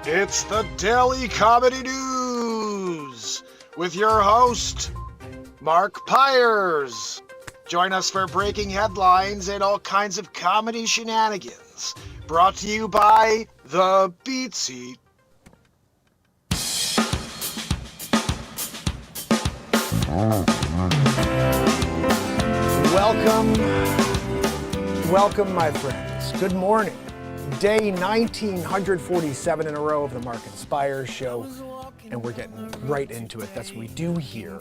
It's the Daily Comedy News with your host, Mark Pires. Join us for breaking headlines and all kinds of comedy shenanigans. Brought to you by The Beat Seat. Welcome, my friends. Good morning. Day 1947 in a row of the MarkinsPires show, and we're getting right into it. That's what we do here.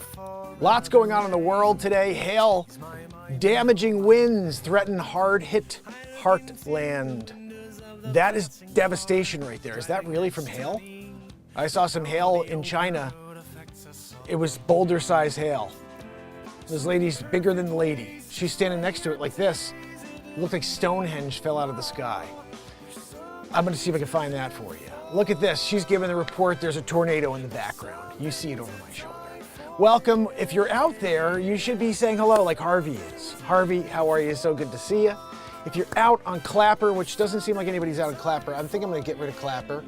Lots going on in the world today. Hail, damaging winds threaten hard-hit heartland. That is devastation right there. Is that really from hail? I saw some hail in China. It was boulder-sized hail. This lady's bigger than the lady. She's standing next to it like this. It looked like Stonehenge fell out of the sky. I'm gonna see if I can find that for you. Look at this. She's giving the report. There's a tornado in the background. You see it over my shoulder. Welcome. If you're out there, you should be saying hello like Harvey is. Harvey, how are you? So good to see you. If you're out on Clapper, which doesn't seem like anybody's out on Clapper, I think I'm gonna get rid of Clapper.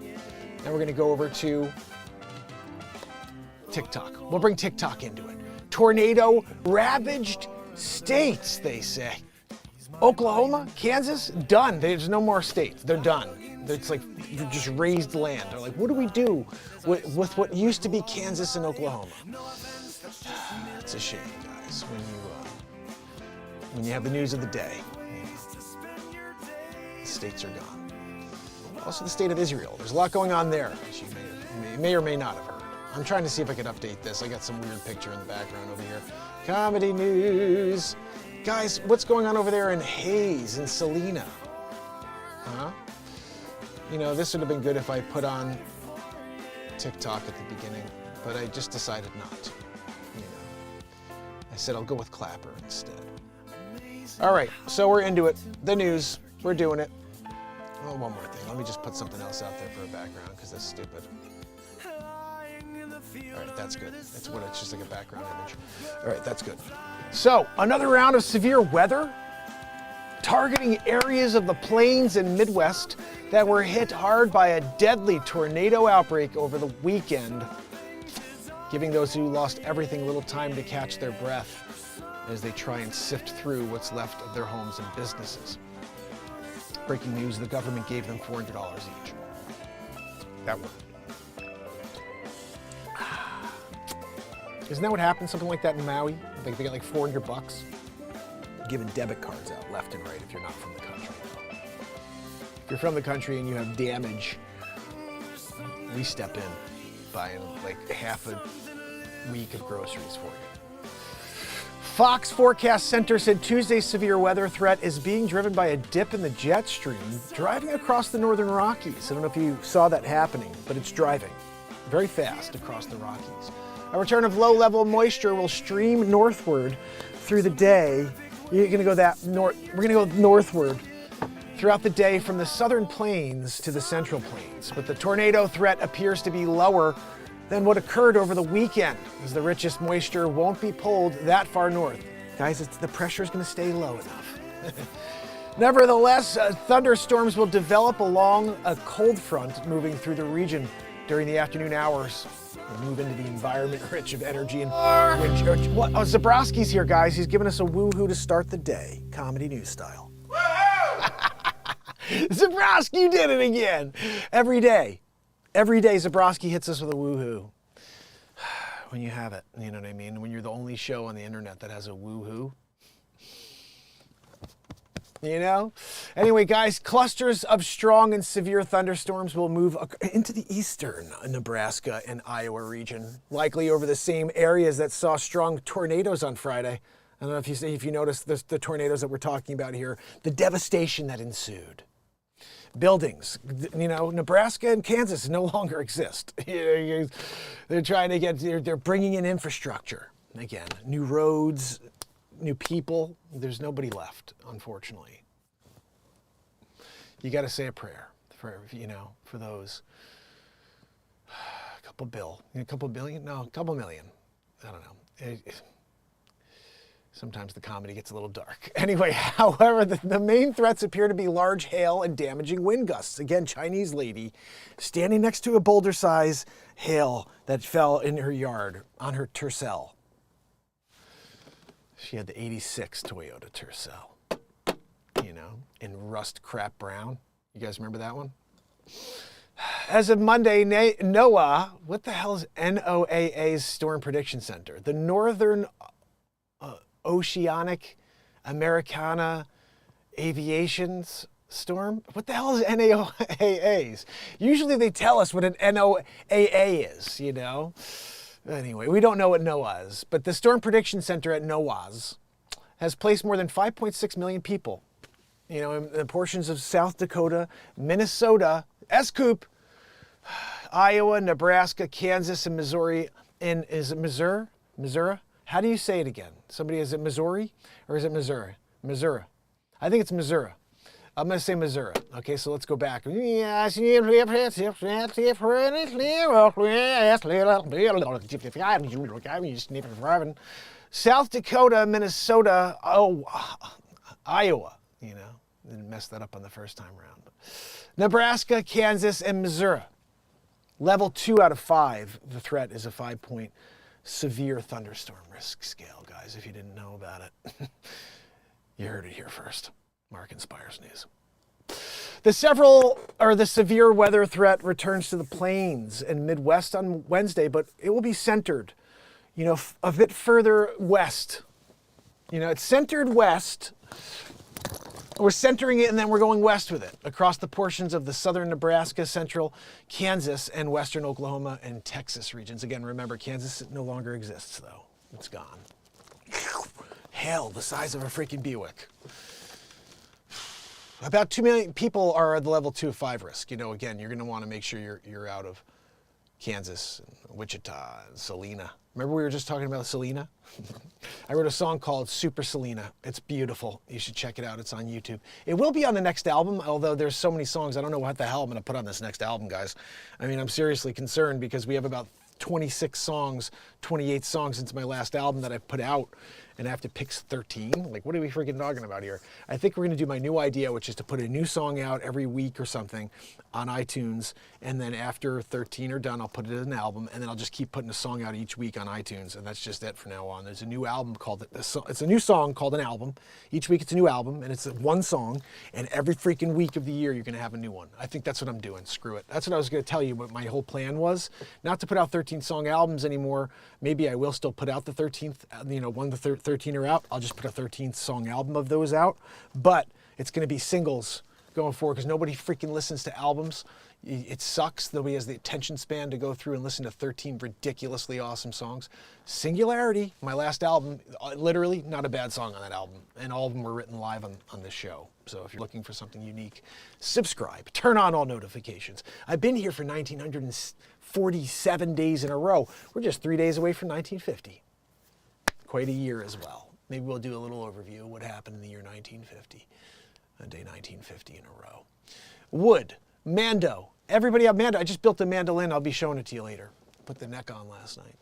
And we're gonna go over to TikTok. We'll bring TikTok into it. Tornado ravaged states, they say. Oklahoma, Kansas, done. There's no more states. They're done. It's like just raised land. They're like, what do we do with what used to be Kansas and Oklahoma? It's a shame, guys, when you have the news of the day. The states are gone. Also, the state of Israel. There's a lot going on there, as you may or may not have heard. I'm trying to see if I can update this. I got some weird picture in the background over here. Comedy news. Guys, what's going on over there in Hayes and Salina? Huh? You know, this would have been good if I put on TikTok at the beginning, but I just decided not. You know, I said I'll go with Clapper instead. All right, so we're into it. The news, we're doing it. Oh, one more thing. Let me just put something else out there for a background because that's stupid. All right, that's good. It's just like a background image. All right, that's good. So, another round of severe weather targeting areas of the plains and Midwest that were hit hard by a deadly tornado outbreak over the weekend, giving those who lost everything little time to catch their breath as they try and sift through what's left of their homes and businesses. Breaking news, the government gave them $400 each. That worked. Isn't that what happened? Something like that in Maui? They got like $400, giving debit cards out left and right if you're not from the country. If you're from the country and you have damage, we step in buying like half a week of groceries for you. Fox Forecast Center said Tuesday's severe weather threat is being driven by a dip in the jet stream driving across the northern Rockies. I don't know if you saw that happening, but it's driving very fast across the Rockies. A return of low-level moisture will stream northward through the day. We're gonna go northward throughout the day from the southern plains to the central plains. But the tornado threat appears to be lower than what occurred over the weekend, as the richest moisture won't be pulled that far north. Guys, the pressure is gonna stay low enough. Nevertheless, thunderstorms will develop along a cold front moving through the region during the afternoon hours. We'll move into the environment rich of energy and wind. What? Oh, Zabrowski's here, guys. He's giving us a woohoo to start the day, comedy news style. Zabrowski, you did it again. Every day, Zabrowski hits us with a woohoo. When you have it, you know what I mean? When you're the only show on the internet that has a woohoo. You know? Anyway, guys, clusters of strong and severe thunderstorms will move into the eastern Nebraska and Iowa region, likely over the same areas that saw strong tornadoes on Friday. I don't know if you noticed the tornadoes that we're talking about here, the devastation that ensued. Buildings, you know, Nebraska and Kansas no longer exist. They're trying to they're bringing in infrastructure. Again, new roads, new people. There's nobody left, unfortunately. You got to say a prayer for those. A couple million. I don't know. Sometimes the comedy gets a little dark. Anyway, however, the main threats appear to be large hail and damaging wind gusts. Again, Chinese lady standing next to a boulder-sized hail that fell in her yard on her Tercel. She had the 86 Toyota Tercel, you know, in rust crap brown. You guys remember that one? As of Monday, NOAA, what the hell is NOAA's Storm Prediction Center? The Northern Oceanic Americana Aviation's Storm? What the hell is NOAA's? Usually they tell us what an NOAA is, you know? Anyway, we don't know what NOAA is, but the Storm Prediction Center at NOAA's has placed more than 5.6 million people, you know, in portions of South Dakota, Minnesota, Scoop, Iowa, Nebraska, Kansas, and Missouri. And is it Missouri? Missouri? How do you say it again? Somebody, is it Missouri or is it Missouri? Missouri. I think it's Missouri. I'm going to say Missouri. Okay, so let's go back. South Dakota, Minnesota, Iowa, you know. Didn't mess that up on the first time around. But Nebraska, Kansas, and Missouri. Level 2 out of 5. The threat is a 5-point severe thunderstorm risk scale, guys, if you didn't know about it. You heard it here first. MarkinsPires News. The severe weather threat returns to the plains and Midwest on Wednesday, but it will be centered, you know, a bit further west. You know, it's centered west. We're centering it and then we're going west with it across the portions of the southern Nebraska, central Kansas, and western Oklahoma and Texas regions. Again, remember, Kansas no longer exists, though. It's gone. Hail the size of a freaking Buick. About 2 million people are at the level 2 of 5 risk. You know, again, you're going to want to make sure you're out of Kansas, and Wichita, and Salina. Remember we were just talking about Selena? I wrote a song called Super Selena. It's beautiful. You should check it out. It's on YouTube. It will be on the next album, although there's so many songs. I don't know what the hell I'm going to put on this next album, guys. I mean, I'm seriously concerned because we have about 26 songs, 28 songs since my last album that I put out, and I have to pick 13? Like, what are we freaking talking about here? I think we're going to do my new idea, which is to put a new song out every week or something on iTunes, and then after 13 are done, I'll put it in an album, and then I'll just keep putting a song out each week on iTunes, and that's just it from now on. There's a new album called, it's a new song called an album. Each week it's a new album, and it's one song, and every freaking week of the year you're going to have a new one. I think that's what I'm doing. Screw it. That's what I was going to tell you what my whole plan was. Not to put out 13 song albums anymore. Maybe I will still put out the 13th, you know, when the 13 are out, I'll just put a 13th song album of those out. But it's going to be singles going forward because nobody freaking listens to albums. It sucks. Nobody has the attention span to go through and listen to 13 ridiculously awesome songs. Singularity, my last album, literally not a bad song on that album. And all of them were written live on this show. So if you're looking for something unique, subscribe. Turn on all notifications. I've been here for 1,947 days in a row. We're just 3 days away from 1950. Quite a year as well. Maybe we'll do a little overview of what happened in the year 1950. A day 1950 in a row. Wood. Mando. Everybody have Mando. I just built a mandolin. I'll be showing it to you later. Put the neck on last night.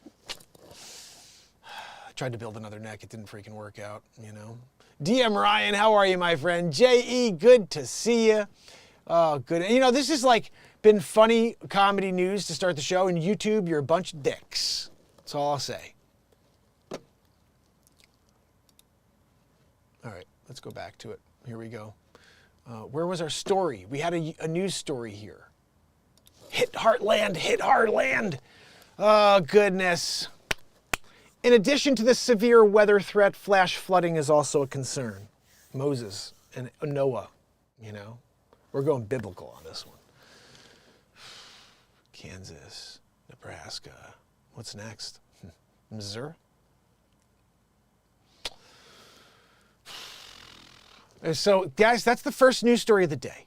I tried to build another neck. It didn't freaking work out, you know. DM Ryan, how are you, my friend? J.E., good to see you. Oh, good. You know, this has like been funny comedy news to start the show. And YouTube, you're a bunch of dicks. That's all I'll say. All right, let's go back to it. Here we go. Where was our story? We had a news story here. Hit Heartland, hit Heartland. Oh, goodness. In addition to the severe weather threat, flash flooding is also a concern. Moses and Noah, you know. We're going biblical on this one. Kansas, Nebraska. What's next? Missouri? So, guys, that's the first news story of the day.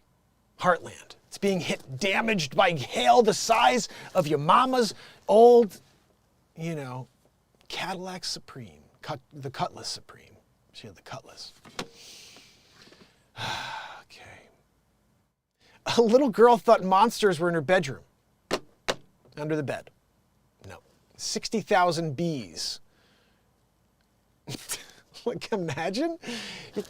Heartland. It's being hit, damaged by hail the size of your mama's old, you know, Cadillac Supreme. The Cutlass Supreme. She had the Cutlass. Okay. A little girl thought monsters were in her bedroom. Under the bed. No. 60,000 bees Like, imagine.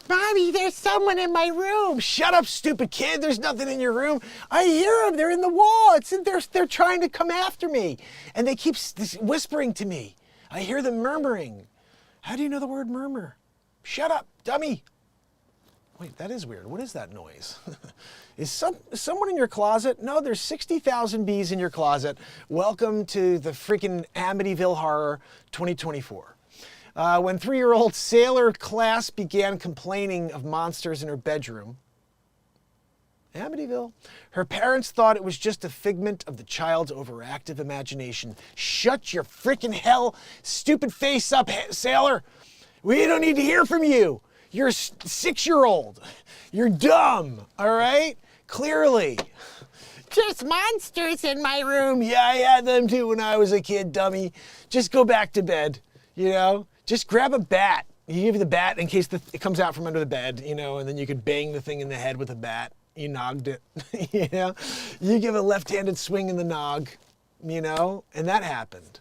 Mommy, there's someone in my room. Shut up, stupid kid. There's nothing in your room. I hear them. They're in the wall. They're trying to come after me. And they keep whispering to me. I hear them murmuring. How do you know the word murmur? Shut up, dummy. Wait, that is weird. What is that noise? Is someone in your closet? No, there's 60,000 bees in your closet. Welcome to the freaking Amityville Horror 2024. When 3-year-old sailor class began complaining of monsters in her bedroom, Amityville, her parents thought it was just a figment of the child's overactive imagination. Shut your freaking hell, stupid face up, sailor. We don't need to hear from you. You're a 6-year-old. You're dumb, all right? Clearly. There's monsters in my room. Yeah, I had them too when I was a kid, dummy. Just go back to bed, you know? Just grab a bat. You give the bat in case it comes out from under the bed, you know, and then you could bang the thing in the head with a bat. You nogged it, you know? You give a left-handed swing in the nog, you know? And that happened.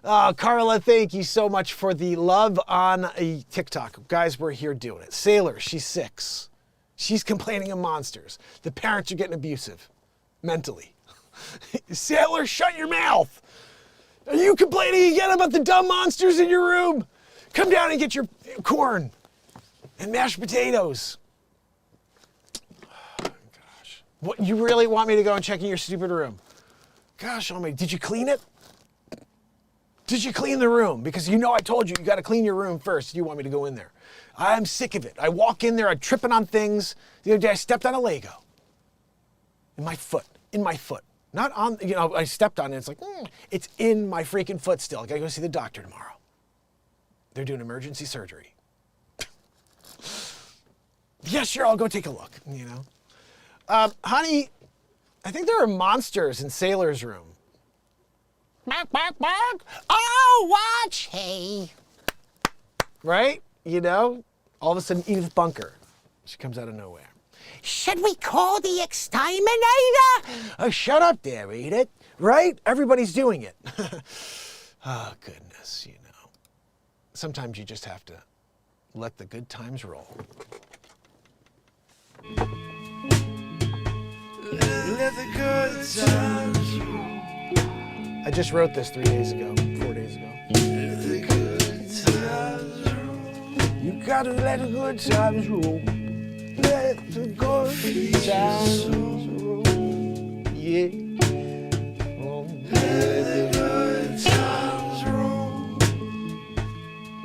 Carla, thank you so much for the love on a TikTok. Guys, we're here doing it. Sailor, she's 6. She's complaining of monsters. The parents are getting abusive, mentally. Sailor, shut your mouth. Are you complaining again about the dumb monsters in your room? Come down and get your corn and mashed potatoes. Oh, gosh. What, you really want me to go and check in your stupid room? Gosh almighty, did you clean it? Did you clean the room? Because you know I told you got to clean your room first. You want me to go in there. I'm sick of it. I walk in there, I'm tripping on things. The other day I stepped on a Lego. In my foot. Not on, you know, I stepped on it. It's like, it's in my freaking foot still. I got to go see the doctor tomorrow. They're doing emergency surgery. Yeah, sure, I'll go take a look, you know. Honey, I think there are monsters in Sailor's room. Bark, bark, bark. Oh, watch, hey. Right? You know? All of a sudden, Edith Bunker. She comes out of nowhere. Should we call the exterminator? Oh, shut up there, Edith. Right? Everybody's doing it. Oh, goodness, you know. Sometimes you just have to let the good times roll. Let the good times roll. I just wrote this 4 days ago. Let the good times roll. You gotta let the good times roll. Let the good times roll. Yeah. Oh, let the good times roll.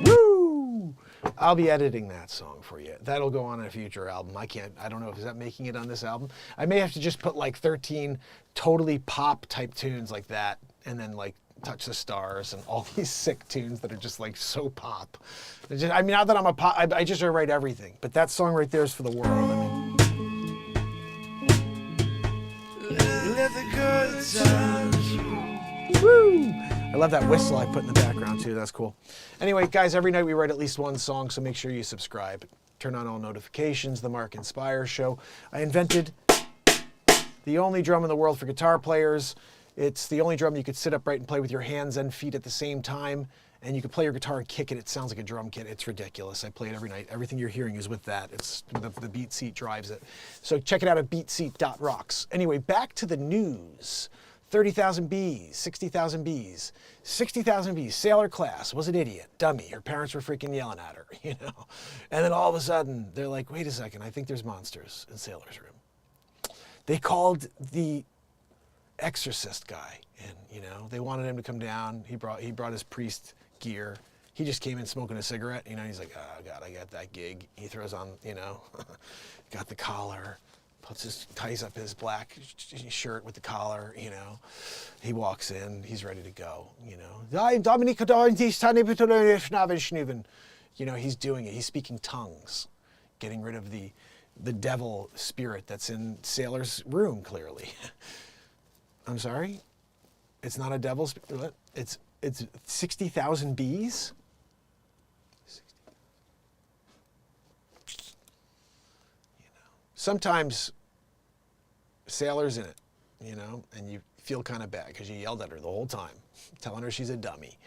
Woo! I'll be editing that song for you. That'll go on a future album. I don't know if is that making it on this album. I may have to just put like 13 totally pop type tunes like that. And then like Touch the Stars and all these sick tunes that are just like so pop. I mean, not that I'm a pop, I just write everything. But that song right there is for the world. I mean. Let the good times. Woo! I love that whistle I put in the background too. That's cool. Anyway, guys, every night we write at least one song, so make sure you subscribe. Turn on all notifications. The MarkinsPires Show. I invented the only drum in the world for guitar players. It's the only drum you could sit upright and play with your hands and feet at the same time. And you can play your guitar and kick it. It sounds like a drum kit. It's ridiculous. I play it every night. Everything you're hearing is with that. It's the beat seat drives it. So check it out at beatseat.rocks. Anyway, back to the news. 30,000 bees, 60,000 bees. 60,000 bees. Sailor class was an idiot, dummy. Her parents were freaking yelling at her, you know. And then all of a sudden, they're like, wait a second, I think there's monsters in Sailor's room. They called the exorcist guy in, you know. They wanted him to come down. He brought his priest gear. He just came in smoking a cigarette, you know. He's like, oh God, I got that gig. He throws on, you know, got the collar, ties up his black shirt with the collar, you know. He walks in, he's ready to go, you know. You know, he's doing it. He's speaking tongues, getting rid of the devil spirit that's in Sailor's room, clearly. I'm sorry? It's not a devil spirit? It's 60,000 bees? You know, sometimes Sailor's in it, you know, and you feel kind of bad because you yelled at her the whole time, telling her she's a dummy.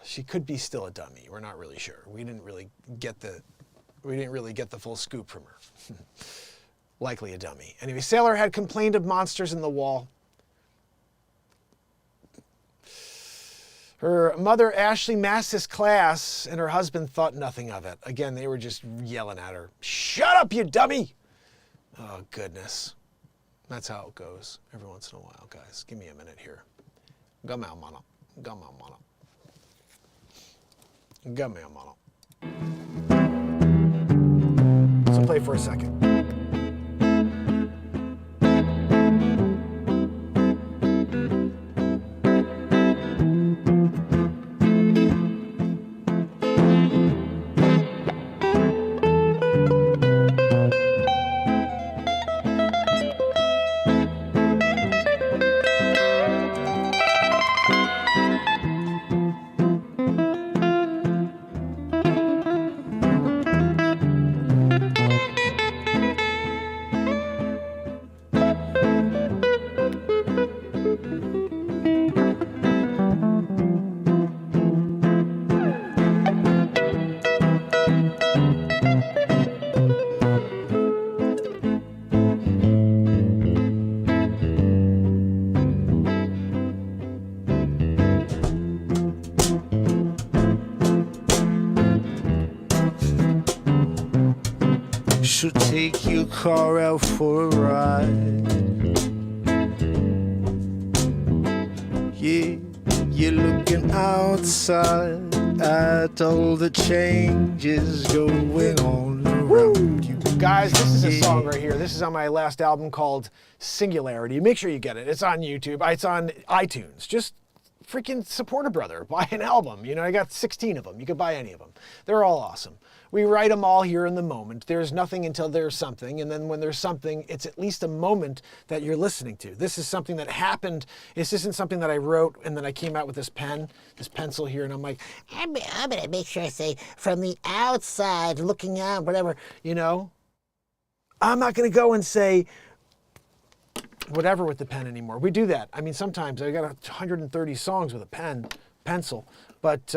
she could be still a dummy. We're not really sure. We didn't really get the full scoop from her. Likely a dummy. Anyway, Sailor had complained of monsters in the wall. Her mother, Ashley, masked his class, and her husband thought nothing of it. Again, they were just yelling at her. Shut up, you dummy! Oh, goodness. That's how it goes every once in a while, guys. Give me a minute here. Gamma mono. Gamma mono. Gamma mono. So play for a second. Should take your car out for a ride. Yeah, you're looking outside at all the changes going on around you. Guys, this is a song right here. This is on my last album called Singularity. Make sure you get it. It's on YouTube. It's on iTunes. Just freaking support a brother. Buy an album. You know, I got 16 of them. You could buy any of them. They're all awesome. We write them all here in the moment. There's nothing until there's something. And then when there's something, it's at least a moment that you're listening to. This is something that happened. This isn't something that I wrote and then I came out with this pen, this pencil here, and I'm like, I'm going to make sure I say from the outside looking out, whatever, you know. I'm not going to go and say whatever with the pen anymore. We do that. I mean, sometimes I got 130 songs with a pencil, but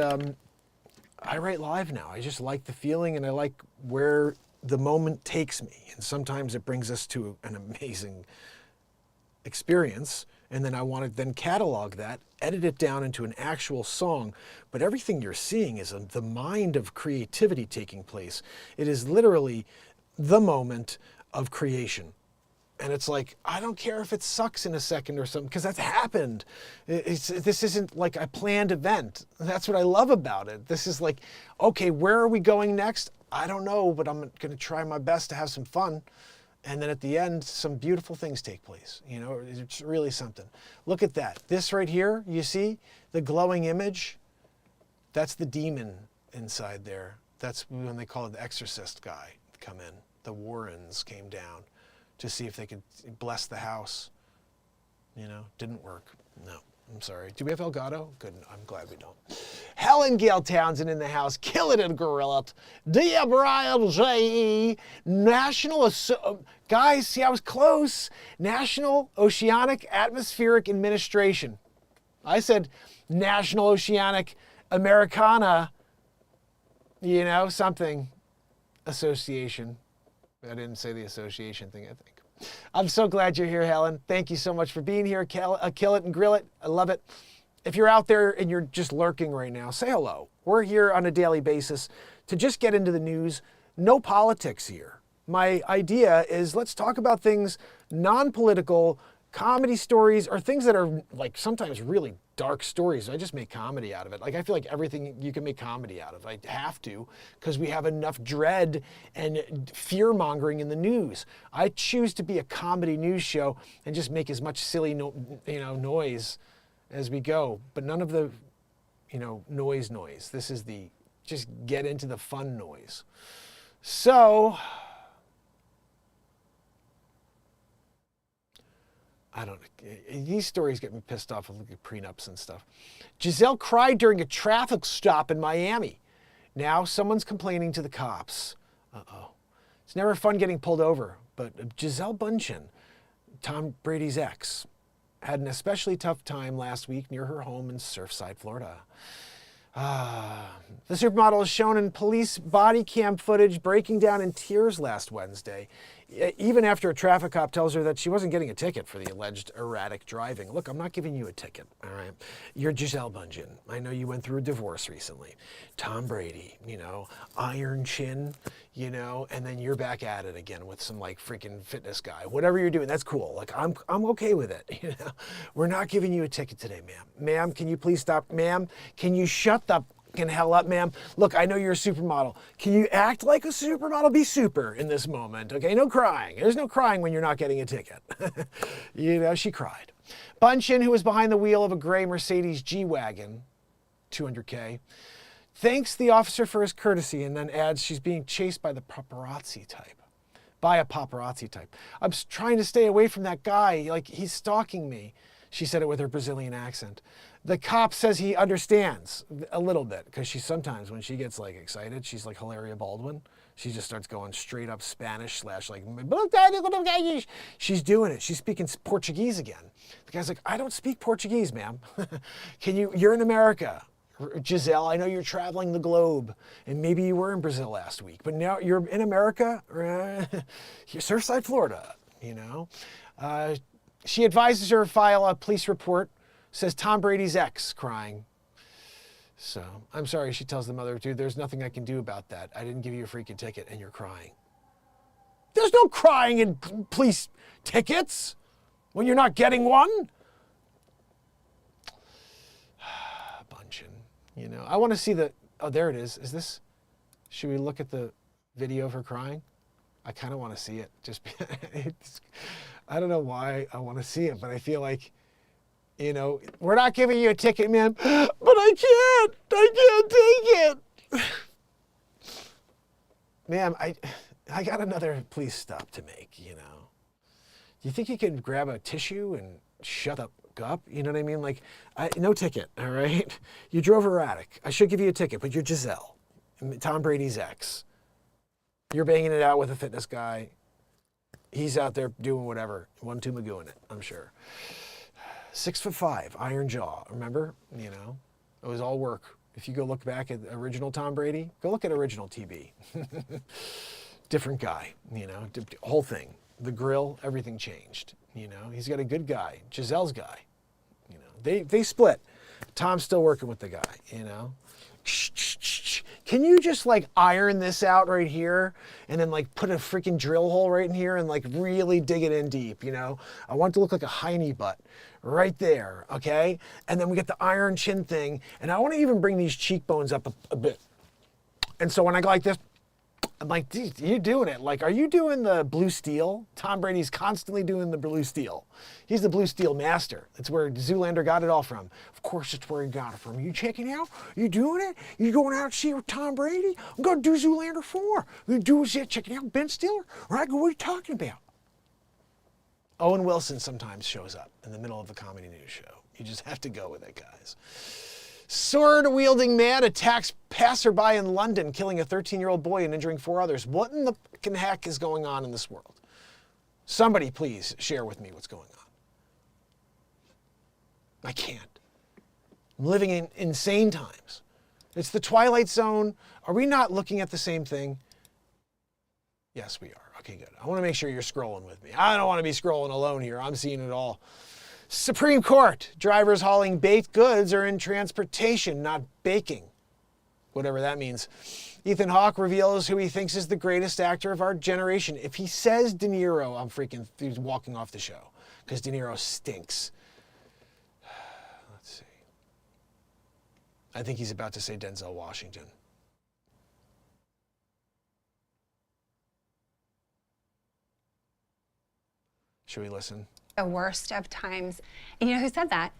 I write live now. I just like the feeling and I like where the moment takes me. And sometimes it brings us to an amazing experience. And then I want to then catalog that, edit it down into an actual song. But everything you're seeing is the mind of creativity taking place. It is literally the moment of creation. And it's like, I don't care if it sucks in a second or something, because that's happened. This isn't like a planned event. That's what I love about it. This is like, okay, where are we going next? I don't know, but I'm going to try my best to have some fun. And then at the end, some beautiful things take place. You know, it's really something. Look at that. This right here, you see the glowing image? That's the demon inside there. That's when they call it the exorcist guy come in. The Warrens came down to see if they could bless the house. You know, didn't work. No, I'm sorry. Do we have Elgato? Good, I'm glad we don't. Helen Gale Townsend in the house, killing it, gorilla. Dear Brian J. Guys, see, I was close. National Oceanic Atmospheric Administration. I said National Oceanic Americana, you know, something association. I didn't say the association thing, I think. I'm so glad you're here, Helen. Thank you so much for being here. Kill it and grill it. I love it. If you're out there and you're just lurking right now, say hello. We're here on a daily basis to just get into the news. No politics here. My idea is let's talk about things non-political, comedy stories, or things that are like sometimes really dark stories. I just make comedy out of it. Like I feel like everything you can make comedy out of. I have to, because we have enough dread and fear mongering in the news. I choose to be a comedy news show and just make as much silly noise as we go, but none of the noise. This is the just get into the fun noise. So I don't know. These stories get me pissed off with prenups and stuff. Giselle cried during a traffic stop in Miami. Now someone's complaining to the cops. Uh-oh. It's never fun getting pulled over, but Giselle Bundchen, Tom Brady's ex, had an especially tough time last week near her home in Surfside, Florida. The supermodel is shown in police body cam footage breaking down in tears last Wednesday, even after a traffic cop tells her that she wasn't getting a ticket for the alleged erratic driving. Look, I'm not giving you a ticket, all right? You're Gisele Bundchen. I know you went through a divorce recently. Tom Brady, you know, iron chin, you know, and then you're back at it again with some like freaking fitness guy. Whatever you're doing, that's cool. Like, I'm okay with it, you know? We're not giving you a ticket today, ma'am. Ma'am, can you please stop? Ma'am, can you shut the fucking hell up, ma'am? Look, I know you're a supermodel. Can you act like a supermodel? Be super in this moment, okay? No crying. There's no crying when you're not getting a ticket. You know, she cried. Bundchen, who was behind the wheel of a gray Mercedes G-Wagon, 200K, thanks the officer for his courtesy and then adds she's being chased by the paparazzi type. By a paparazzi type. I'm trying to stay away from that guy. Like, he's stalking me. She said it with her Brazilian accent. The cop says he understands a little bit because she sometimes, when she gets like excited, she's like Hilaria Baldwin. She just starts going straight up Spanish / like, she's doing it. She's speaking Portuguese again. The guy's like, I don't speak Portuguese, ma'am. You're in America. Giselle, I know you're traveling the globe, and maybe you were in Brazil last week, but now you're in America, Surfside, Florida, you know. She advises her to file a police report, says Tom Brady's ex, crying. So, I'm sorry, she tells the mother, dude, there's nothing I can do about that. I didn't give you a freaking ticket, and you're crying. There's no crying in police tickets when you're not getting one. Bundchen, you know. I want to see the, oh, there it is. Is this, should we look at the video of her crying? I kind of want to see it. Just, I don't know why I want to see it, but I feel like, you know, we're not giving you a ticket, man, but I can't take it. Ma'am, I got another police stop to make, you know. Do you think you could grab a tissue and shut up? You know what I mean? Like, no ticket, all right? You drove erratic. I should give you a ticket, but you're Giselle, Tom Brady's ex. You're banging it out with a fitness guy. He's out there doing whatever. 1-2 Magooing it, I'm sure. 6'5", iron jaw, remember? You know, it was all work. If you go look back at original Tom Brady, go look at original TB. Different guy, you know, whole thing. The grill, everything changed. You know, he's got a good guy, Giselle's guy. You know, they split. Tom's still working with the guy, you know. Can you just like iron this out right here and then like put a freaking drill hole right in here and like really dig it in deep, you know? I want it to look like a hiney butt right there, okay? And then we get the iron chin thing, and I want to even bring these cheekbones up a bit. And so when I go like this, I'm like, dude, you're doing it. Like, are you doing the blue steel? Tom Brady's constantly doing the blue steel. He's the blue steel master. That's where Zoolander got it all from. Of course, it's where he got it from. You checking out? You doing it? You going out to see with Tom Brady? I'm going to do Zoolander 4. You do it, checking out Ben Stiller? Right? What are you talking about? Owen Wilson sometimes shows up in the middle of the comedy news show. You just have to go with it, guys. Sword-wielding man attacks passerby in London, killing a 13-year-old boy and injuring 4 others. What in the fucking heck is going on in this world? Somebody please share with me what's going on. I can't. I'm living in insane times. It's the Twilight Zone. Are we not looking at the same thing? Yes, we are. Okay, good. I want to make sure you're scrolling with me. I don't want to be scrolling alone here. I'm seeing it all. Supreme Court. Drivers hauling baked goods are in transportation, not baking. Whatever that means. Ethan Hawke reveals who he thinks is the greatest actor of our generation. If he says De Niro, he's walking off the show. Because De Niro stinks. Let's see. I think he's about to say Denzel Washington. Should we listen? The worst of times. And you know who said that?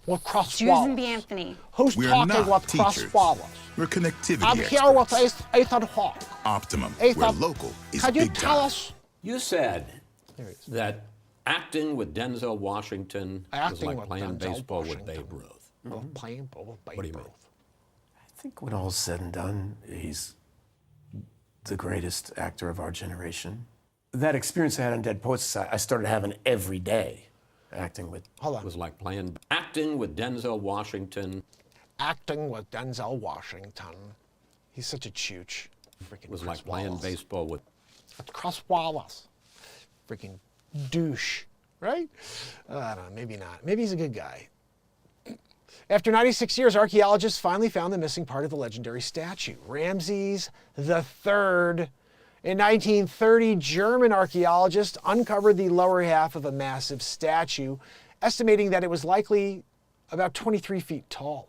What cross Susan B. Anthony. Who's We're talking not what cross teachers. swallows? We're connectivity I'm experts. here with Ethan Hawke. Optimum, Ethan, where local is could you big tell time. us? You said that acting with Denzel Washington was Acting like with playing Denzel baseball Washington. with Babe Ruth. Playing ball with What do you mean? I think when all's said and done, he's the greatest actor of our generation. That experience I had on Dead Poets Society, I started having every day, acting with. Hold It on. was like playing acting with Denzel Washington. Acting with Denzel Washington. He's such a chooch. Freaking It was Chris like playing Wallace. baseball with. Chris Wallace. Freaking douche, right? I don't know, maybe not. Maybe he's a good guy. After 96 years, archaeologists finally found the missing part of the legendary statue, Ramses III. In 1930, German archaeologists uncovered the lower half of a massive statue, estimating that it was likely about 23 feet tall.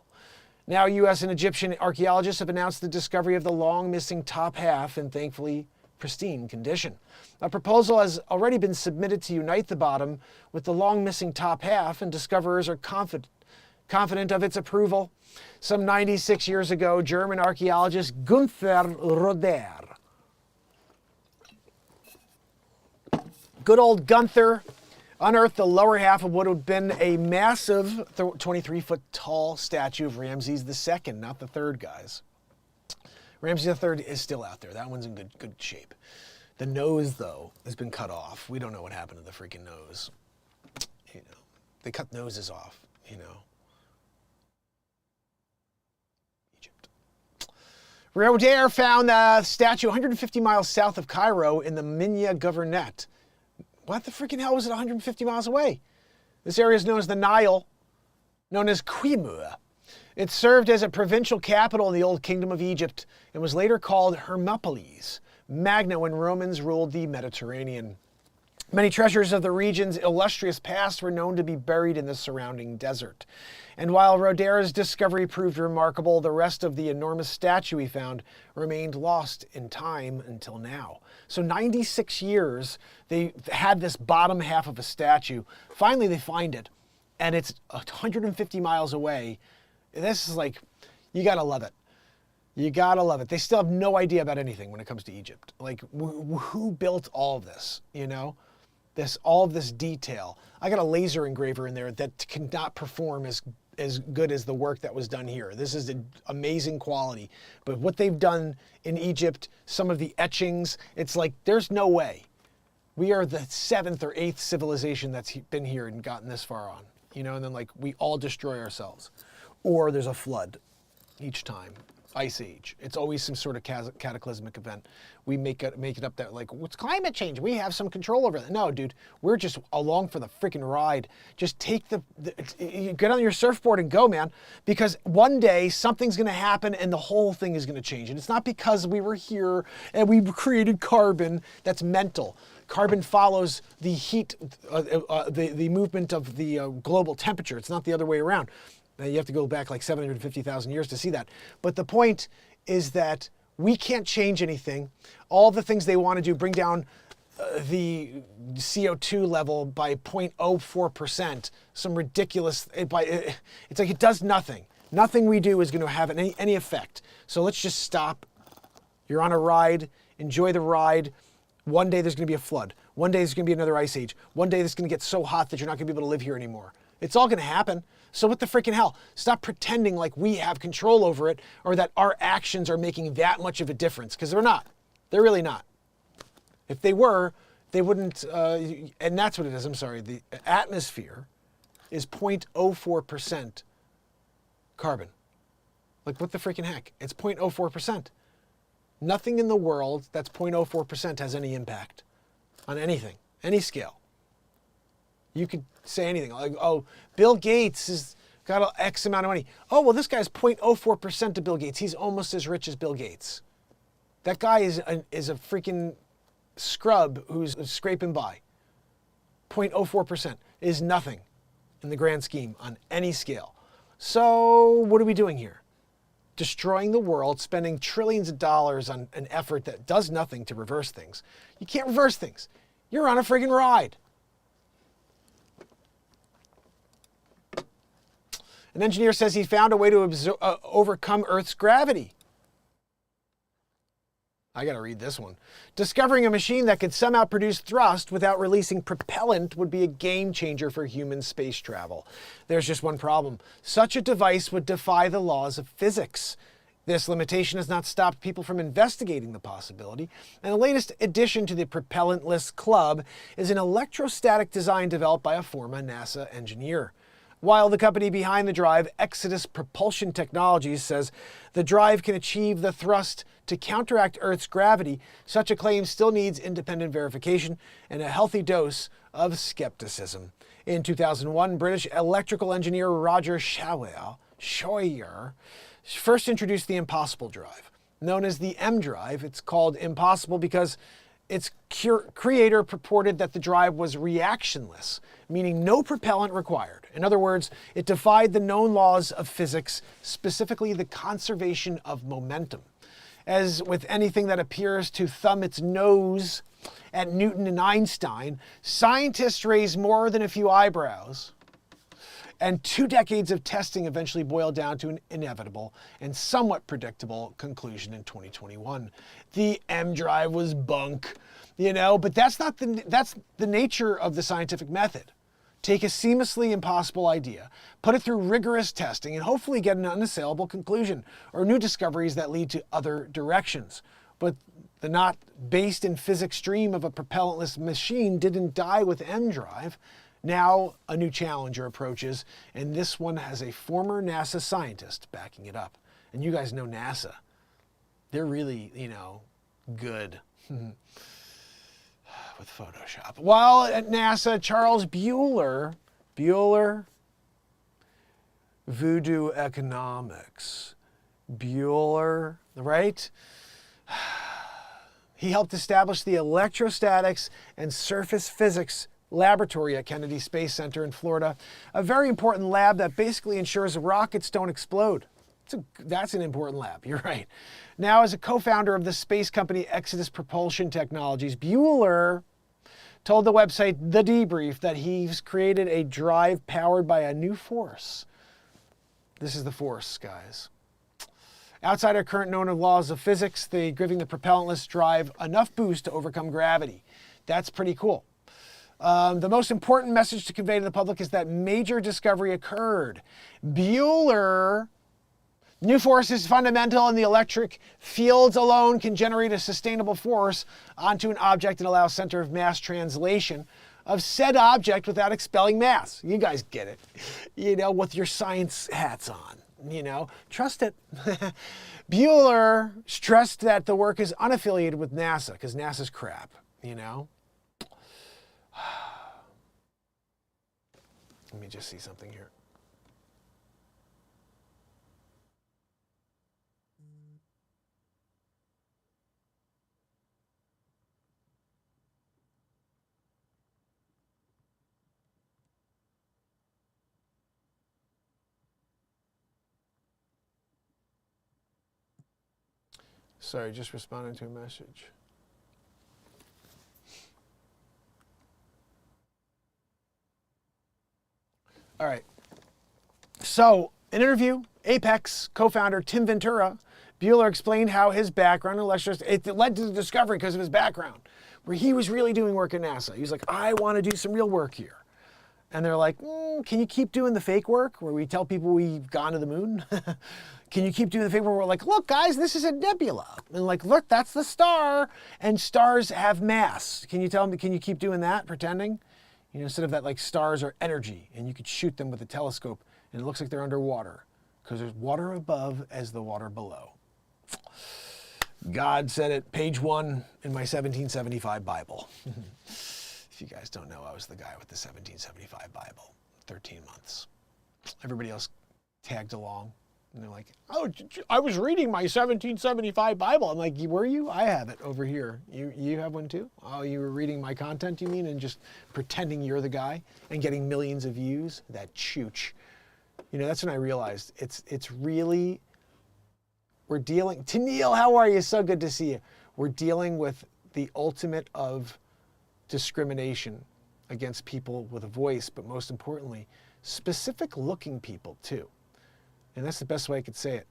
Now, U.S. and Egyptian archaeologists have announced the discovery of the long missing top half in thankfully pristine condition. A proposal has already been submitted to unite the bottom with the long missing top half, and discoverers are confident of its approval. Some 96 years ago, German archaeologist Gunther Roder, good old Gunther, unearthed the lower half of what would have been a massive 23-foot tall statue of Ramses II, not the third, guys. Ramses III is still out there. That one's in good shape. The nose, though, has been cut off. We don't know what happened to the freaking nose. You know, they cut noses off, you know. Egypt. Roder found the statue 150 miles south of Cairo in the Minya Governorate. What the freaking hell was it 150 miles away? This area is known as the Nile, known as Quimur. It served as a provincial capital in the Old Kingdom of Egypt and was later called Hermopolis Magna when Romans ruled the Mediterranean. Many treasures of the region's illustrious past were known to be buried in the surrounding desert. And while Roder's discovery proved remarkable, the rest of the enormous statue he found remained lost in time until now. So 96 years, they had this bottom half of a statue. Finally, they find it, and it's 150 miles away. This is like, you gotta love it. You gotta love it. They still have no idea about anything when it comes to Egypt. Like, who built all of this, you know? All of this detail. I got a laser engraver in there that cannot perform as good as the work that was done here. This is amazing quality. But what they've done in Egypt, some of the etchings, it's like, there's no way. We are the 7th or 8th civilization that's been here and gotten this far on, you know, and then like we all destroy ourselves. Or there's a flood each time. Ice age. It's always some sort of cataclysmic event. We make it up that like, what's climate change? We have some control over that. No, dude, we're just along for the freaking ride. Just take get on your surfboard and go, man. Because one day something's going to happen and the whole thing is going to change. And it's not because we were here and we created carbon. That's mental. Carbon follows the heat, the movement of the global temperature. It's not the other way around. Now, you have to go back like 750,000 years to see that. But the point is that we can't change anything. All the things they want to do, bring down the CO2 level by 0.04%, some ridiculous, it's like it does nothing. Nothing we do is going to have any effect. So let's just stop. You're on a ride. Enjoy the ride. One day there's going to be a flood. One day there's going to be another ice age. One day it's going to get so hot that you're not going to be able to live here anymore. It's all going to happen. So what the freaking hell? Stop pretending like we have control over it or that our actions are making that much of a difference, because they're not. They're really not. If they were, they wouldn't, and that's what it is. I'm sorry. The atmosphere is 0.04% carbon. Like, what the freaking heck? It's 0.04%. Nothing in the world that's 0.04% has any impact on anything, any scale. You could say anything like, oh, Bill Gates has got an X amount of money. Oh, well, this guy's 0.04% to Bill Gates. He's almost as rich as Bill Gates. That guy is a freaking scrub who's scraping by. 0.04% is nothing in the grand scheme on any scale. So what are we doing here? Destroying the world, spending trillions of dollars on an effort that does nothing to reverse things. You can't reverse things. You're on a friggin' ride. An engineer says he found a way to overcome Earth's gravity. I gotta read this one. Discovering a machine that could somehow produce thrust without releasing propellant would be a game changer for human space travel. There's just one problem. Such a device would defy the laws of physics. This limitation has not stopped people from investigating the possibility, and the latest addition to the propellantless club is an electrostatic design developed by a former NASA engineer. while the company behind the drive, Exodus Propulsion Technologies, says the drive can achieve the thrust to counteract Earth's gravity, such a claim still needs independent verification and a healthy dose of skepticism. In 2001, British electrical engineer Roger Scheuer first introduced the Impossible drive. Known as the M drive, it's called Impossible because its creator purported that the drive was reactionless, meaning no propellant required. In other words, it defied the known laws of physics, specifically the conservation of momentum. As with anything that appears to thumb its nose at Newton and Einstein, scientists raised more than a few eyebrows, and 2 decades of testing eventually boiled down to an inevitable and somewhat predictable conclusion in 2021. The M drive was bunk, but that's the nature of the scientific method. Take a seamlessly impossible idea, put it through rigorous testing, and hopefully get an unassailable conclusion or new discoveries that lead to other directions. But the not based in physics dream of a propellantless machine didn't die with M drive. Now a new challenger approaches, and this one has a former NASA scientist backing it up. And you guys know NASA. They're really, good with Photoshop. While at NASA, Charles Bueller, Voodoo Economics, Bueller, right? He helped establish the electrostatics and surface physics laboratory at Kennedy Space Center in Florida, a very important lab that basically ensures rockets don't explode. That's an important lab, you're right. Now, as a co-founder of the space company Exodus Propulsion Technologies, Bueller told the website The Debrief that he's created a drive powered by a new force. This is the force, guys. Outside our current known laws of physics, they're giving the propellantless drive enough boost to overcome gravity. That's pretty cool. The most important message to convey to the public is that major discovery occurred. Bueller, new force is fundamental, and the electric fields alone can generate a sustainable force onto an object and allow center of mass translation of said object without expelling mass. You guys get it, with your science hats on. Trust it. Bueller stressed that the work is unaffiliated with NASA because NASA's crap, Let me just see something here. Sorry, just responding to a message. All right. So, an interview, Apex co-founder Tim Ventura, Bueller explained how his background in electricity, it led to the discovery because of his background, where he was really doing work at NASA. He was like, I want to do some real work here. And they're like, can you keep doing the fake work where we tell people we've gone to the moon? Can you keep doing the fake work where we're like, look, guys, this is a nebula. And like, look, that's the star. And stars have mass. Can you keep doing that, pretending? Instead of that, like, stars are energy, and you could shoot them with a telescope, and it looks like they're underwater, because there's water above as the water below. God said it, page 1 in my 1775 Bible. If you guys don't know, I was the guy with the 1775 Bible, 13 months. Everybody else tagged along, and they're like, oh, I was reading my 1775 Bible. I'm like, were you? I have it over here. You have one too? Oh, you were reading my content, you mean, and just pretending you're the guy and getting millions of views? That chooch. That's when I realized it's really, we're dealing, Tennille, how are you? So good to see you. We're dealing with the ultimate of discrimination against people with a voice, but most importantly, specific looking people too. And that's the best way I could say it.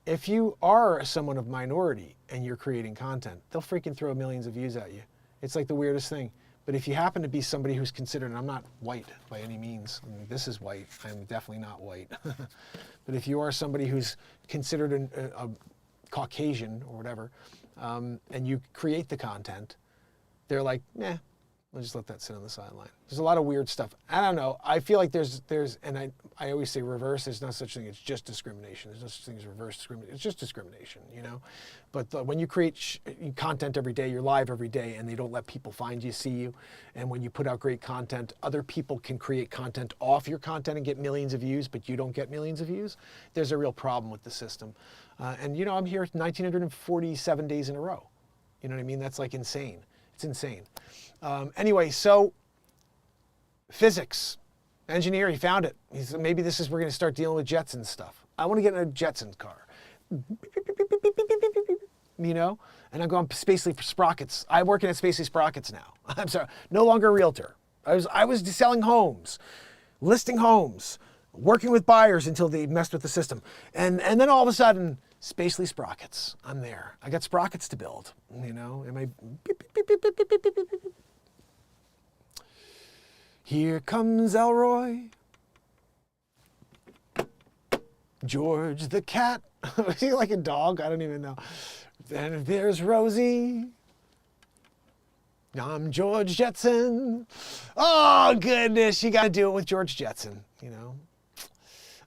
If you are someone of minority and you're creating content, they'll freaking throw millions of views at you. It's like the weirdest thing. But if you happen to be somebody who's considered, and I'm not white by any means, this is white, I'm definitely not white. But if you are somebody who's considered a Caucasian or whatever, and you create the content, they're like, I'll just let that sit on the sideline. There's a lot of weird stuff. I don't know. I feel like there's, and I always say reverse. There's no such thing. It's just discrimination. There's no such thing as reverse discrimination. It's just discrimination, you know. But when you create content every day, you're live every day, and they don't let people find you, see you. And when you put out great content, other people can create content off your content and get millions of views, but you don't get millions of views. There's a real problem with the system. And you know, I'm here 1,947 days in a row. You know what I mean? That's like insane. It's insane. Anyway, so physics, engineer, he found it. He said, maybe this is, we're going to start dealing with Jetsons stuff. I want to get in a Jetsons car. You know? And I'm going Spacely Sprockets. I'm working at Spacely Sprockets now. I'm sorry, no longer a realtor. I was selling homes, listing homes, working with buyers until they messed with the system. And then all of a sudden, Spacely Sprockets. I'm there. I got sprockets to build, you know? Am I... Here comes Elroy, George the cat. Is he like a dog? I don't even know. And there's Rosie. I'm George Jetson. Oh, goodness, you got to do it with George Jetson, you know.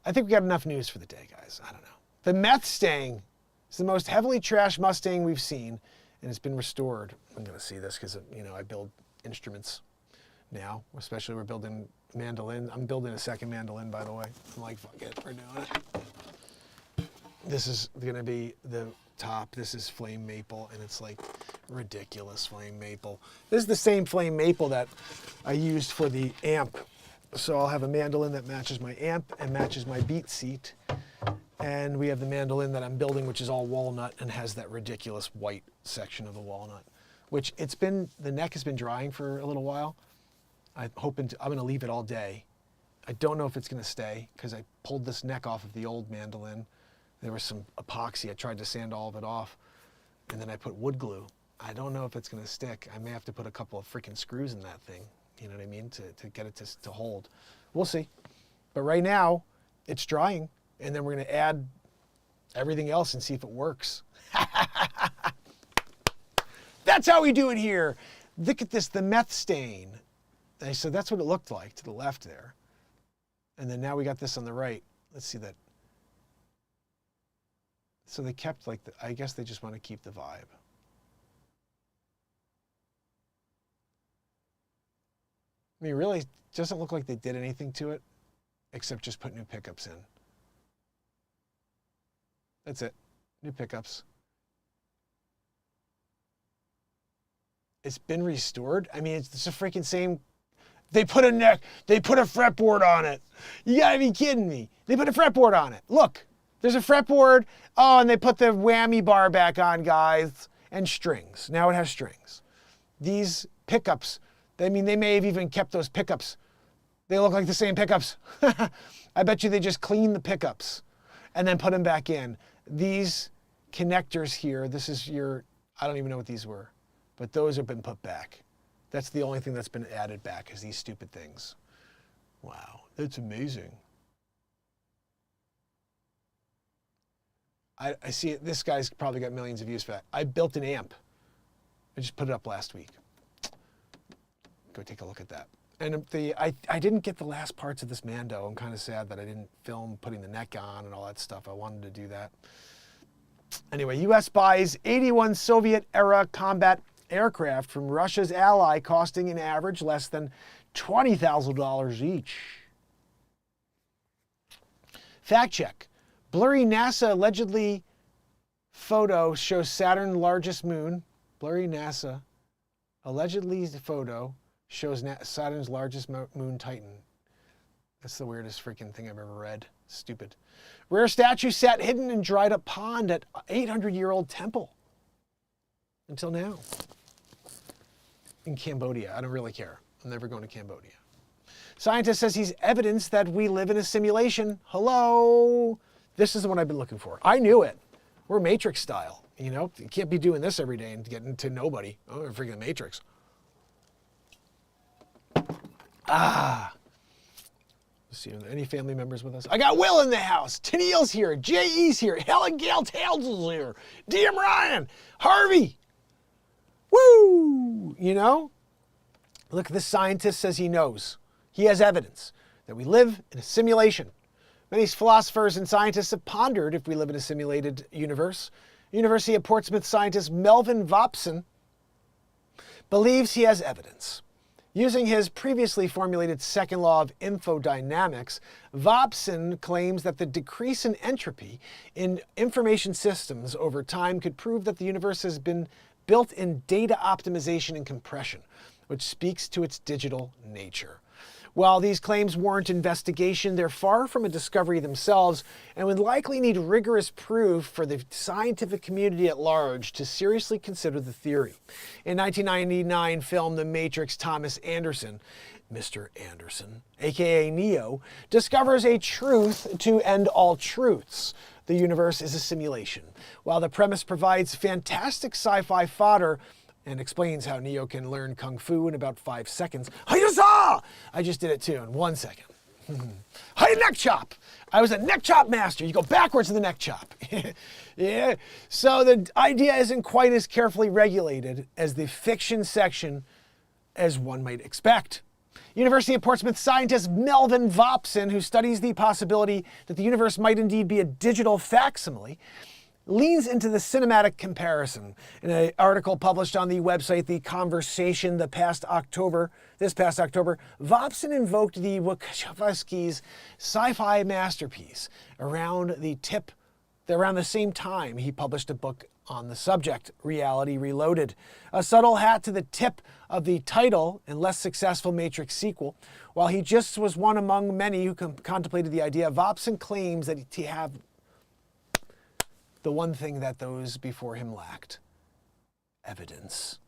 I think we got enough news for the day, guys. I don't know. The Mustang is the most heavily trashed Mustang we've seen, and it's been restored. I'm going to see this because, you know, I build instruments now, especially we're building mandolin. I'm building a second mandolin, by the way. I'm like, fuck it, we're doing it. This is going to be the top. This is flame maple, and it's like ridiculous flame maple. This is the same flame maple that I used for the amp. So I'll have a mandolin that matches my amp and matches my beat seat. And we have the mandolin that I'm building, which is all walnut and has that ridiculous white section of the walnut, which the neck has been drying for a little while. I'm going to leave it all day. I don't know if it's going to stay because I pulled this neck off of the old mandolin. There was some epoxy. I tried to sand all of it off, and then I put wood glue. I don't know if it's going to stick. I may have to put a couple of freaking screws in that thing, you know what I mean, to get it to hold. We'll see. But right now, it's drying, and then we're going to add everything else and see if it works. That's how we do it here. Look at this, the meth stain. So that's what it looked like to the left there. And then now we got this on the right. Let's see that. So they kept like, I guess they just want to keep the vibe. I mean, really, it doesn't look like they did anything to it, except just put new pickups in. That's it, new pickups. It's been restored. I mean, it's a freaking same. They put a fretboard on it. You gotta be kidding me. They put a fretboard on it. Look, there's a fretboard. Oh, and they put the whammy bar back on, guys, and strings. Now it has strings. These pickups, I mean, they may have even kept those pickups. They look like the same pickups. I bet you they just cleaned the pickups and then put them back in. These connectors here, this is I don't even know what these were, but those have been put back. That's the only thing that's been added back is these stupid things. Wow, that's amazing. I see it. This guy's probably got millions of views for that. I built an amp. I just put it up last week. Go take a look at that. And I didn't get the last parts of this Mando. I'm kind of sad that I didn't film putting the neck on and all that stuff. I wanted to do that. Anyway, U.S. buys 81 Soviet-era combat aircraft from Russia's ally, costing an average less than $20,000 each. Fact check. Blurry NASA allegedly photo shows Saturn's largest moon. Blurry NASA allegedly photo shows Saturn's largest moon, Titan. That's the weirdest freaking thing I've ever read. Stupid. Rare statue sat hidden in dried up pond at 800-year-old temple. Until now. In Cambodia. I don't really care. I'm never going to Cambodia. Scientist says he's evidence that we live in a simulation. Hello. This is the one I've been looking for. I knew it. We're Matrix style. You know, you can't be doing this every day and getting to nobody. Oh, we're freaking Matrix. Let's see, any family members with us? I got Will in the house. Tennille's here. J.E.'s here. Helen Gale Tales is here. DM Ryan. Harvey. Woo! You know? Look, this scientist says he knows. He has evidence that we live in a simulation. Many philosophers and scientists have pondered if we live in a simulated universe. University of Portsmouth scientist Melvin Vopson believes he has evidence. Using his previously formulated second law of infodynamics, Vopson claims that the decrease in entropy in information systems over time could prove that the universe has been built in data optimization and compression, which speaks to its digital nature. While these claims warrant investigation, they're far from a discovery themselves and would likely need rigorous proof for the scientific community at large to seriously consider the theory. In 1999 film The Matrix, Thomas Anderson, Mr. Anderson, aka Neo, discovers a truth to end all truths. The universe is a simulation. While the premise provides fantastic sci-fi fodder, and explains how Neo can learn Kung Fu in about 5 seconds. Hi-ya-za! I just did it too in 1 second. Hi, neck chop! I was a neck chop master. You go backwards in the neck chop. Yeah. So the idea isn't quite as carefully regulated as the fiction section as one might expect. University of Portsmouth scientist Melvin Vopson, who studies the possibility that the universe might indeed be a digital facsimile, leans into the cinematic comparison. In an article published on the website The Conversation this past October, Vopson invoked the Wachowskis' sci-fi masterpiece around the same time he published a book on the subject, Reality Reloaded. A subtle hat to the tip of the title and less successful Matrix sequel. While he just was one among many who contemplated the idea, Vopson claims that he have the one thing that those before him lacked: evidence.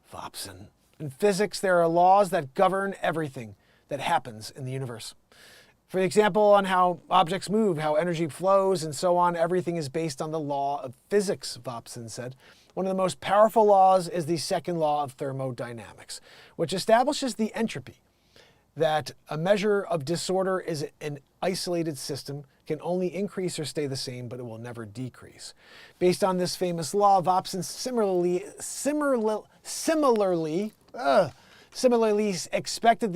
Vopson. In physics, there are laws that govern everything that happens in the universe. For example, on how objects move, how energy flows, and so on, everything is based on the law of physics, Vopson said. One of the most powerful laws is the second law of thermodynamics, which establishes the entropy, that a measure of disorder is an isolated system, can only increase or stay the same, but it will never decrease. Based on this famous law, Vopson similarly expected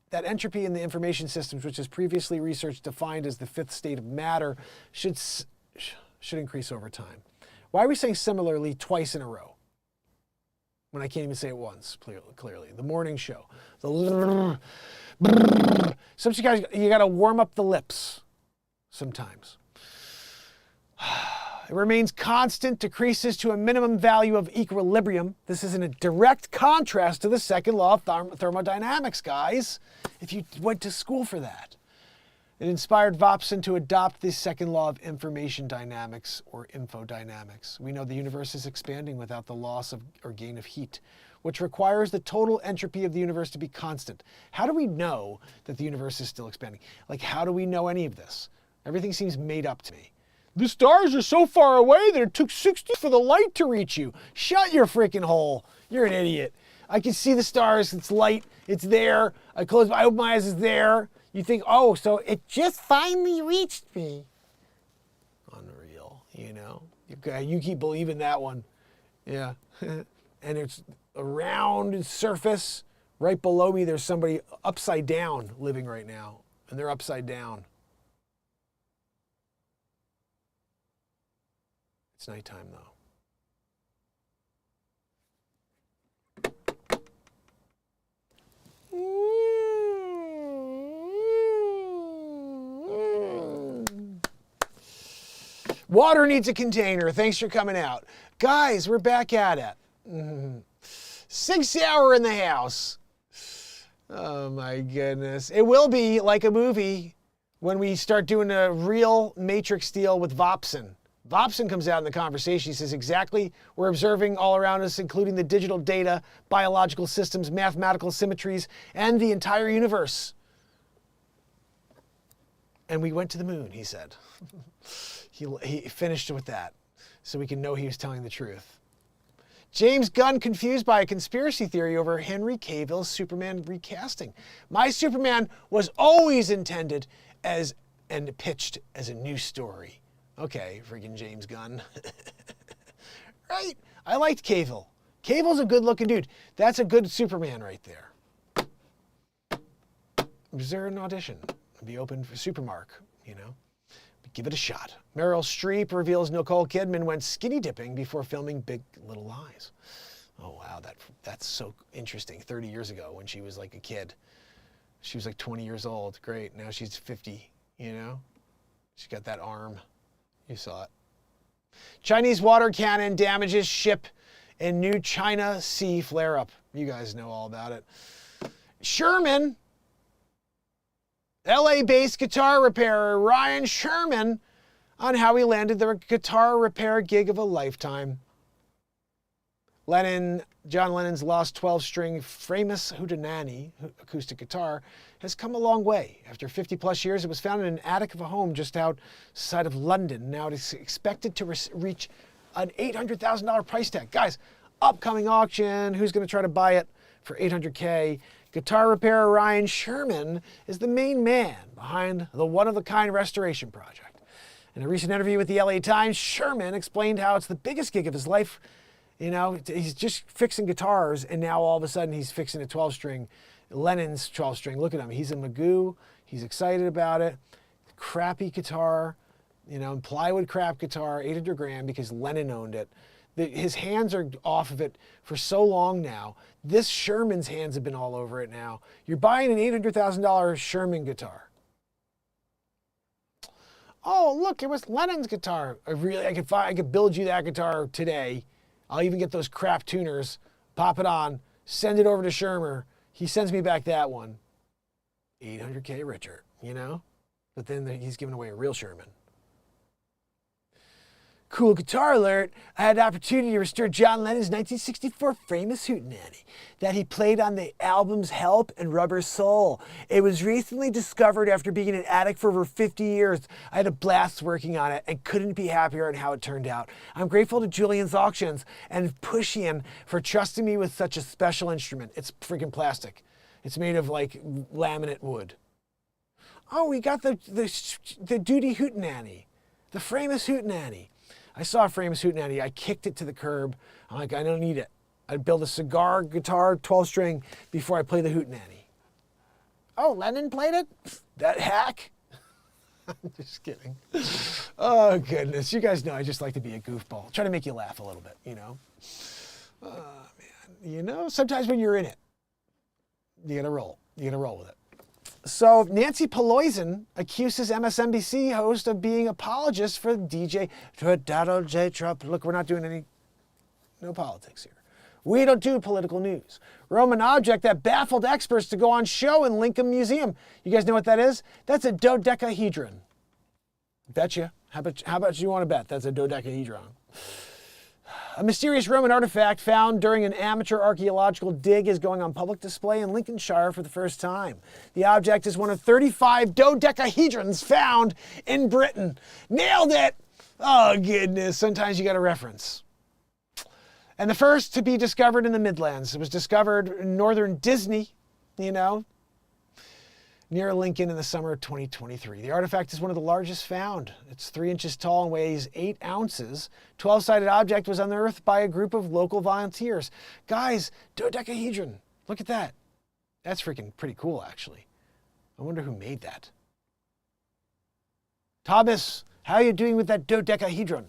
that entropy in the information systems, which is previously research defined as the fifth state of matter, should increase over time. Why are we saying similarly twice in a row when I can't even say it once clearly? The morning show. Sometimes you got to warm up the lips. Sometimes. It remains constant, decreases to a minimum value of equilibrium. This is in a direct contrast to the second law of thermodynamics, guys, if you went to school for that. It inspired Vopson to adopt the second law of information dynamics, or infodynamics. We know the universe is expanding without the loss of or gain of heat, which requires the total entropy of the universe to be constant. How do we know that the universe is still expanding? Like, how do we know any of this? Everything seems made up to me. The stars are so far away that it took 60 for the light to reach you. Shut your freaking hole. You're an idiot. I can see the stars. It's light. It's there. I open my eyes. It's there. You think, oh, so it just finally reached me. Unreal, you know? You keep believing that one. Yeah. And it's a round surface. Right below me, there's somebody upside down living right now. And they're upside down. It's nighttime, though. Water needs a container. Thanks for coming out. Guys, we're back at it. 6th hour in the house. Oh, my goodness. It will be like a movie when we start doing a real Matrix deal with Vopson. Vopson comes out in the conversation. He says, exactly, we're observing all around us, including the digital data, biological systems, mathematical symmetries, and the entire universe. And we went to the moon, he said. He finished with that, so we can know he was telling the truth. James Gunn confused by a conspiracy theory over Henry Cavill's Superman recasting. My Superman was always intended as and pitched as a new story. Okay, freaking James Gunn. Right? I liked Cavill. Cavill's a good-looking dude. That's a good Superman right there. is there an audition? Be open for Supermark, you know? Give it a shot. Meryl Streep reveals Nicole Kidman went skinny dipping before filming Big Little Lies. Oh, wow, that's so interesting. 30 years ago when she was like a kid. She was like 20 years old. Great, now she's 50, you know? She got that arm. You saw it. Chinese water cannon damages ship in new China Sea flare-up. You guys know all about it. Sherman, LA-based guitar repairer Ryan Sherman, on how he landed the guitar repair gig of a lifetime. John Lennon's lost 12-string famous Hootenanny acoustic guitar has come a long way. After 50-plus years, it was found in an attic of a home just outside of London. Now it is expected to reach an $800,000 price tag. Guys, upcoming auction. Who's going to try to buy it for $800K? Guitar repairer Ryan Sherman is the main man behind the one-of-a-kind restoration project. In a recent interview with the LA Times, Sherman explained how it's the biggest gig of his life. You know, he's just fixing guitars, and now all of a sudden he's fixing a 12-string, Lennon's 12-string. Look at him. He's a Magoo. He's excited about it. Crappy guitar, you know, plywood crap guitar, 800 grand because Lennon owned it. His hands are off of it for so long now. This Sherman's hands have been all over it now. You're buying an $800,000 Sherman guitar. Oh, look, it was Lennon's guitar. I could build you that guitar today. I'll even get those crap tuners, pop it on, send it over to Shermer. He sends me back that one. $800K richer, you know? But then he's giving away a real Sherman. Cool guitar alert. I had the opportunity to restore John Lennon's 1964 famous Hootenanny that he played on the albums Help and Rubber Soul. It was recently discovered after being in an attic for over 50 years. I had a blast working on it and couldn't be happier on how it turned out. I'm grateful to Julian's Auctions and Pushian for trusting me with such a special instrument. It's freaking plastic. It's made of like laminate wood. Oh, we got the Duty Hootenanny, the famous Hootenanny. I saw a famous Hootenanny. I kicked it to the curb. I'm like, I don't need it. I'd build a cigar guitar, 12-string, before I play the Hootenanny. Oh, Lennon played it? That hack? I'm just kidding. Oh, goodness. You guys know I just like to be a goofball. Try to make you laugh a little bit, you know? Oh, man. You know, sometimes when you're in it, you gotta roll. You gotta roll with it. So Nancy Pelosi accuses MSNBC host of being apologist for DJ Donald J. Trump. Look, we're not doing no politics here. We don't do political news. Roman object that baffled experts to go on show in Lincoln Museum. You guys know what that is? That's a dodecahedron. Betcha. How about you want to bet? That's a dodecahedron. A mysterious Roman artifact found during an amateur archaeological dig is going on public display in Lincolnshire for the first time. The object is one of 35 dodecahedrons found in Britain. Nailed it! Oh, goodness. Sometimes you got a reference. And the first to be discovered in the Midlands. It was discovered in northern Disney, you know, near Lincoln in the summer of 2023. The artifact is one of the largest found. It's 3 inches tall and weighs 8 ounces. 12-sided object was unearthed by a group of local volunteers. Guys, dodecahedron. Look at that. That's freaking pretty cool, actually. I wonder who made that. Thomas, how are you doing with that dodecahedron?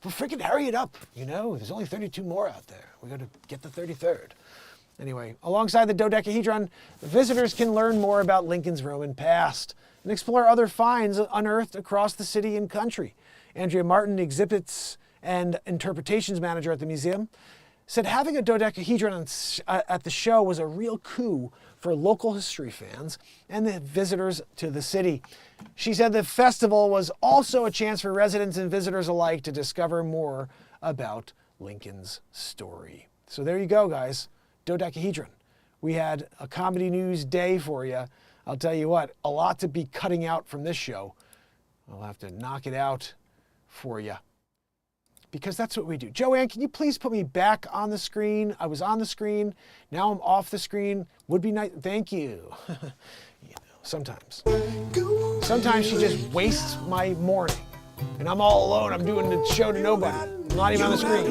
Well, freaking hurry it up. You know, there's only 32 more out there. We got to get the 33rd. Anyway, alongside the dodecahedron, visitors can learn more about Lincoln's Roman past and explore other finds unearthed across the city and country. Andrea Martin, exhibits and interpretations manager at the museum, said having a dodecahedron at the show was a real coup for local history fans and the visitors to the city. She said the festival was also a chance for residents and visitors alike to discover more about Lincoln's story. So there you go, guys. Dodecahedron. We had a comedy news day for you. I'll tell you what, a lot to be cutting out from this show. I'll have to knock it out for you because that's what we do. Joanne, can you please put me back on the screen? I was on the screen. Now I'm off the screen. Would be nice. Thank you. You know, sometimes she just wastes my morning and I'm all alone. I'm doing the show to nobody. I'm not even on the screen.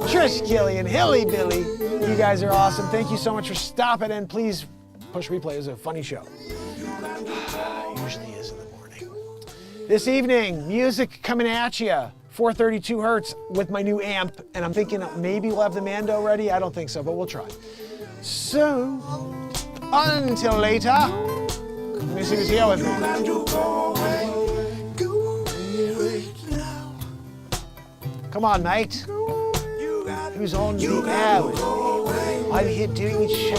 Trish Gillian, Hilly Billy. You guys are awesome. Thank you so much for stopping in. Please Push replay is a funny show. Usually is in the morning. This evening, music coming at you. 432 hertz with my new amp, and I'm thinking maybe we'll have the Mando ready. I don't think so, but we'll try. So, until later, let me see who's here with me. Come on, mate. Who's on the air with me? I'm here doing a show.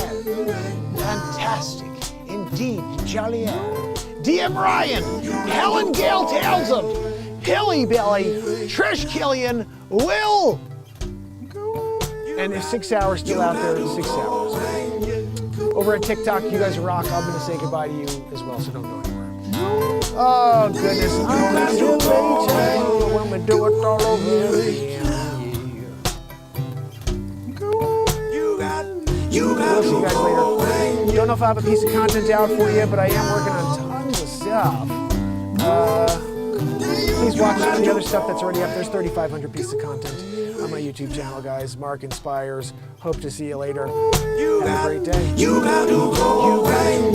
Fantastic. Indeed, jolly air. DM Ryan, Helen Gale Townsend, Hilly Billy, Trish Killian, Will. And if 6 hours still out there, 6 hours. Over at TikTok, you guys rock. I'm going to say goodbye to you as well, so don't go anywhere. Oh, goodness. Until later, when we do it all over again. We'll see you guys later. Don't know if I have a piece of content out for you, but I am working on tons of stuff. Please watch the other stuff that's already up. There's 3,500 pieces of content on my YouTube channel, guys. MarkinsPires. Hope to see you later. Have a great day. You gotta go away.